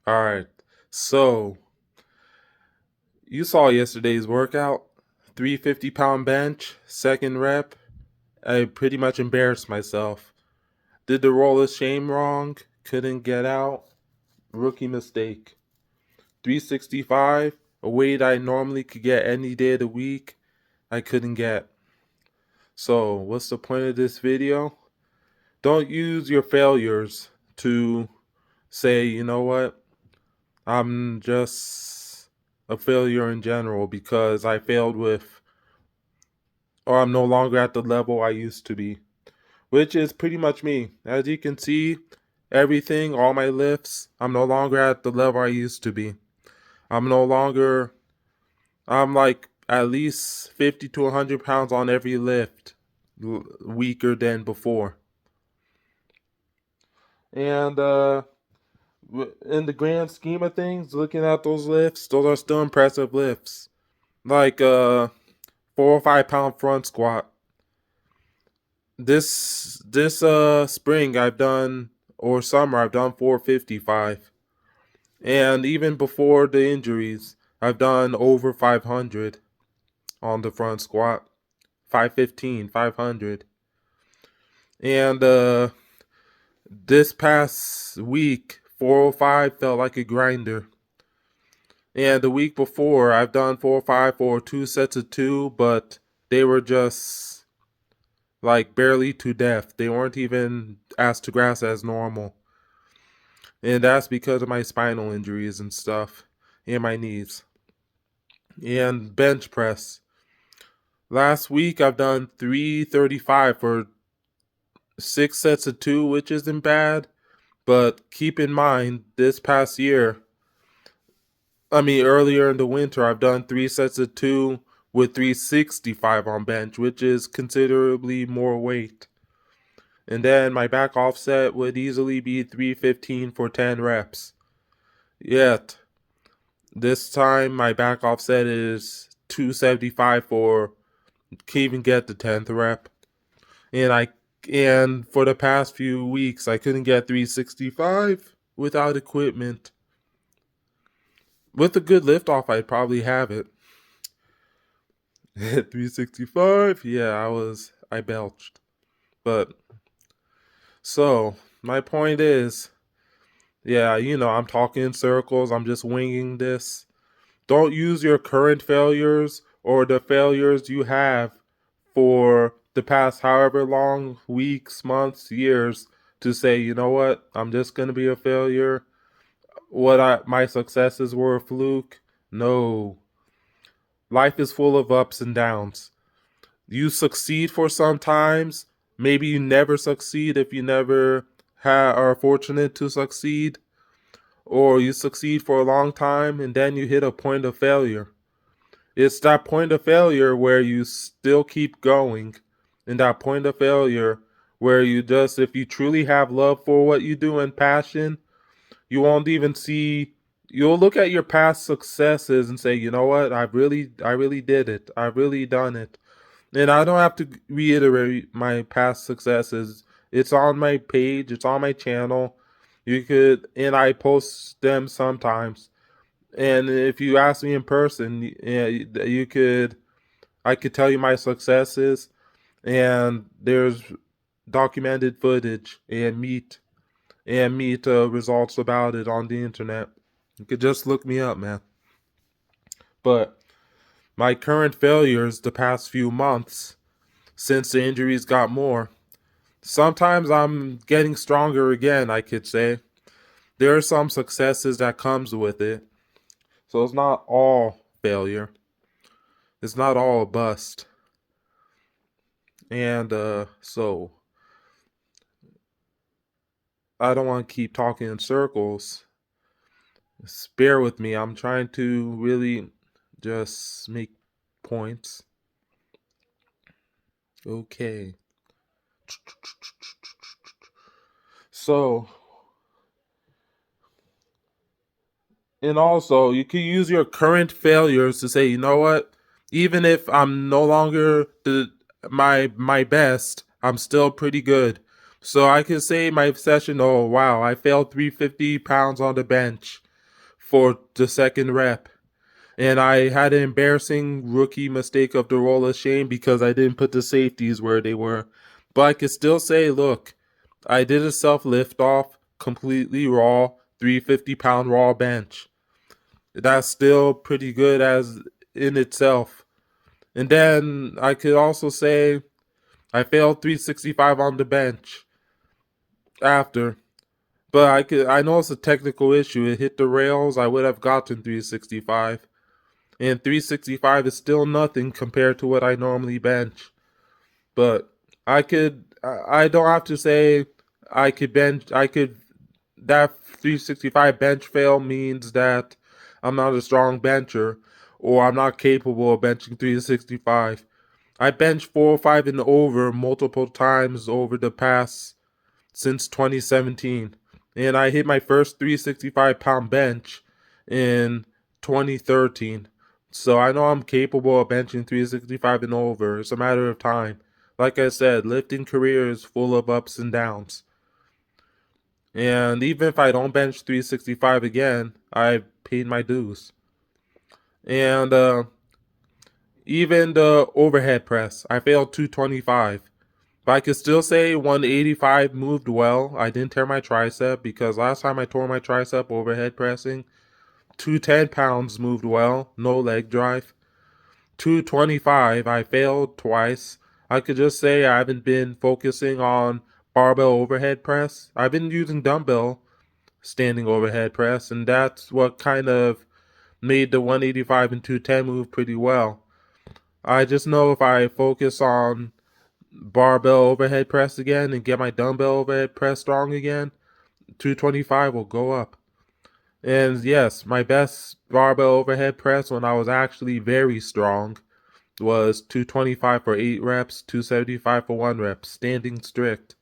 All right. So you saw yesterday's workout, 350-pound bench, second rep. I pretty much embarrassed myself. Did the roll of shame wrong. Couldn't get out. Rookie mistake. 365, a weight I normally could get any day of the week, I couldn't get. So what's the point of this video? Don't use your failures to say, you know what, I'm just a failure in general because I failed with, or I'm no longer at the level I used to be, which is pretty much me. As you can see, everything, all my lifts, I'm no longer at the level I used to be. I'm no longer, I'm like at least 50 to 100 pounds on every lift, weaker than before. And, in the grand scheme of things, looking at those lifts, those are still impressive lifts. Like 4 or 5 pound front squat. This spring I've done, or summer I've done 455, and even before the injuries I've done over 500 on the front squat, 515, 500, and this past week 405 felt like a grinder. And the week before, I've done 405 for 2 sets of two, but they were just like barely to death. They weren't even ass to grass as normal. And that's because of my spinal injuries and stuff, and my knees. And bench press. Last week, I've done 335 for 6 sets of two, which isn't bad. But keep in mind, this past year, earlier in the winter, I've done 3 sets of two with 365 on bench, which is considerably more weight. And then my back offset would easily be 315 for 10 reps. Yet, this time my back offset is 275 for can't even get the 10th rep. And for the past few weeks I couldn't get 365 without equipment. With a good lift off I'd probably have it. 365, yeah, I belched. But so my point is, yeah, I'm talking in circles, I'm just winging this. Don't use your current failures or the failures you have for the past however long, weeks, months, years, to say, you know what, I'm just gonna be a failure. My successes were a fluke. No. Life is full of ups and downs. You succeed for some times. Maybe you never succeed if you never are fortunate to succeed, or you succeed for a long time and then you hit a point of failure. It's that point of failure where you still keep going, and that point of failure where if you truly have love for what you do and passion, you won't even see. You'll look at your past successes and say, you know what, I really did it. I've really done it. And I don't have to reiterate my past successes. It's on my page, it's on my channel. And I post them sometimes. And if you ask me in person, yeah, I could tell you my successes, and there's documented footage and meet results about it on the internet. You could just look me up, man. But my current failures the past few months, since the injuries got more, sometimes I'm getting stronger again, I could say. There are some successes that comes with it. So it's not all failure. It's not all a bust. And so I don't want to keep talking in circles. Bear with me. I'm trying to really just make points. Okay. So, and also, you can use your current failures to say, you know what? Even if I'm no longer my best, I'm still pretty good. So I can say my session, oh wow, I failed 350 pounds on the bench. for the second rep. And I had an embarrassing rookie mistake of the roll of shame because I didn't put the safeties where they were. But I could still say, look, I did a self lift off, completely raw, 350-pound raw bench. That's still pretty good as in itself. And then I could also say I failed 365 on the bench after. But I know it's a technical issue. It hit the rails. I would have gotten 365. And 365 is still nothing compared to what I normally bench. But I don't have to say that 365 bench fail means that I'm not a strong bencher or I'm not capable of benching 365. I bench 405 and over multiple times over the past since 2017. And I hit my first 365-pound bench in 2013. So I know I'm capable of benching 365 and over. It's a matter of time. Like I said, lifting career is full of ups and downs. And even if I don't bench 365 again, I've paid my dues. And even the overhead press, I failed 225. But I could still say 185 moved well. I didn't tear my tricep because last time I tore my tricep overhead pressing, 210 pounds moved well, no leg drive. 225, I failed twice. I could just say I haven't been focusing on barbell overhead press. I've been using dumbbell standing overhead press, and that's what kind of made the 185 and 210 move pretty well. I just know if I focus on barbell overhead press again and get my dumbbell overhead press strong again, 225 will go up. And yes, my best barbell overhead press when I was actually very strong was 225 for 8 reps, 275 for 1 rep, standing strict.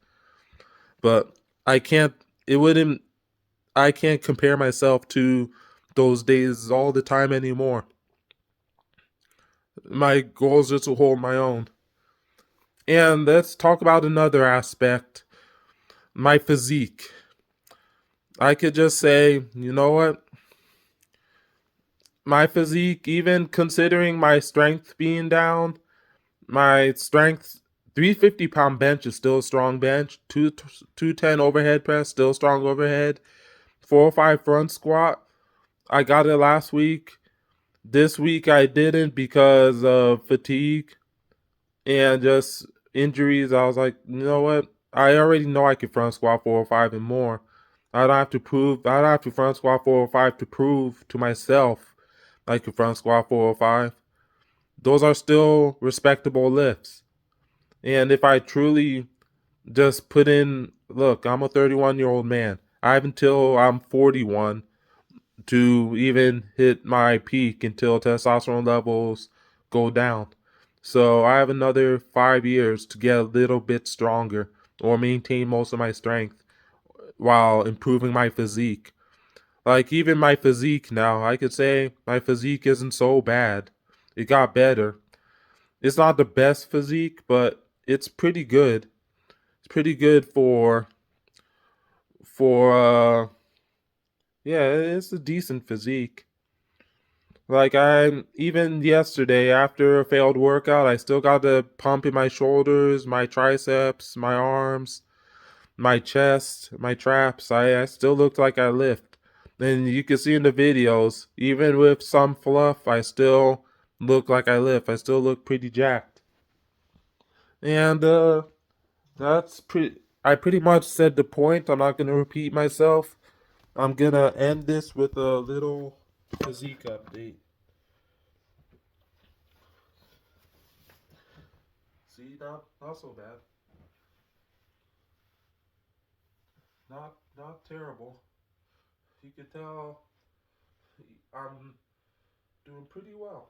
But I can't it wouldn't I can't compare myself to those days all the time anymore. My goal is just to hold my own. And let's talk about another aspect, my physique. I could just say, you know what? My physique, even considering my strength being down, my strength 350-pound bench is still a strong bench. 210 overhead press, still strong overhead. 405 front squat. I got it last week. This week I didn't because of fatigue and just injuries. I was like, you know what? I already know I can front squat 405 and more. I don't have to front squat 405 to prove to myself I can front squat 405. Those are still respectable lifts. And if I truly just put in, look, I'm a 31-year-old man. I have until I'm 41 to even hit my peak until testosterone levels go down. So I have another 5 years to get a little bit stronger or maintain most of my strength while improving my physique. Like even my physique now, I could say my physique isn't so bad. It got better. It's not the best physique, but it's pretty good. It's pretty good for yeah, it's a decent physique. Like I even yesterday after a failed workout, I still got the pump in my shoulders, my triceps, my arms, my chest, my traps. I still looked like I lift. And you can see in the videos, even with some fluff, I still look like I lift. I still look pretty jacked. And that's pretty I pretty much said the point. I'm not gonna repeat myself. I'm gonna end this with a little physique update. See, not so bad. Not terrible. You can tell I'm doing pretty well.